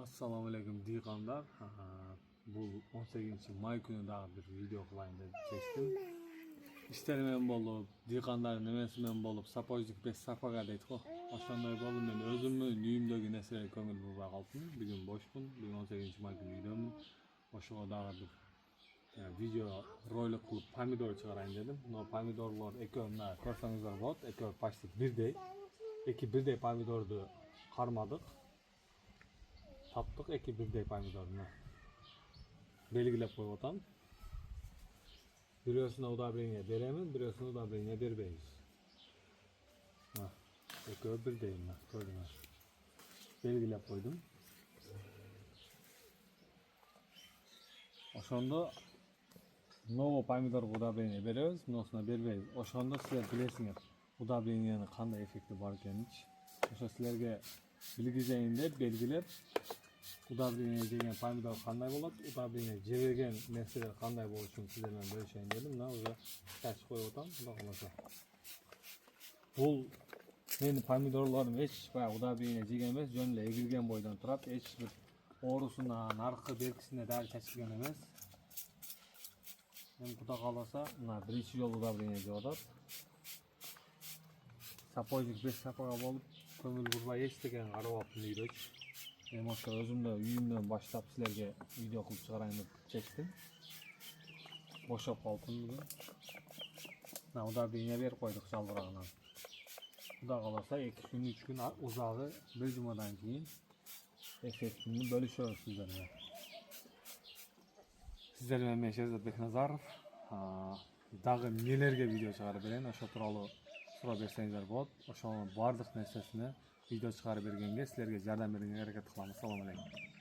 Assalomu alaykum diqqanlar. Bu 18-may kuni daha bir video qilayin deb chekdim. İşlerim men bo'lib, diqqanlar nimasi men bo'lib, sapojlik 5 safaga deydi-ku. O'shanday bo'lib men o'zimni uyimdagi narsalarga ko'ngil bo'lmay qoldim. Bugun boshman. Bugun 18-may kuni uydaman. O'shaga daha bir video rolik qilib pomidor chiqarayin dedim. Bu pomidorlar ekövni ko'rsangizlar bo'ladi. Ekov почти birday. İki birday pomidorni qarmadik. Taptık iki birday pomidorunu. Belgilep koyuyotam. Birisini udabriğine veremin, birisini udabriğine vermeyiz. İki birdayım ben, gördüm. Belgilep koydum. Oşanda novo pomidor udabriğine veriyoruz, nosuna vermeyiz. Oşanda sizler bilesiniz udabriğinin qanday efekti var ekan hiç. Oşa sizlerge bilgizeyinde belgilep udabriğine degan pomidor qanday bo'ladi, udabriğine jebegen narsalar qanday bo'lishini sizlar bilan bo'lishayin dedim. O'zi tashib qo'yib xudo xolasa. Bu meni pomidorlarim hech udabriğine jegan emas, jonli egilgan bo'ydan turib, hech bir o'risini, narxi, belgisini dal chachilgan emas. Men xudo xolasa, mana birinchi yo'l udabriğine jeyotadi. Sapojlik 5 safaga bo'lib, ko'ngil burmay hech degan qarabapman deydi. O'sha o'zimda uyimdan boshlab sizlarga video qilib chiqarayin deb chekdim. Bo'shab qoldim bugun. Mana udabriğine berib qo'ydik shaldirog'idan. Xudo xolasa 2 kun 3 kun uzog'i bir jumadan keyin effektini bo'lishamiz sizlar bilan. Sizlar bilan men Sherzod Beknazarov. Dag'i nelarga video chiqarib berayin, o'sha turali so'rab bersangizlar bo'ladi. O'sha barliq narsasini video chiqarib berganga sizlarga yordam berishga harakat qilamiz. Assalomu alaykum.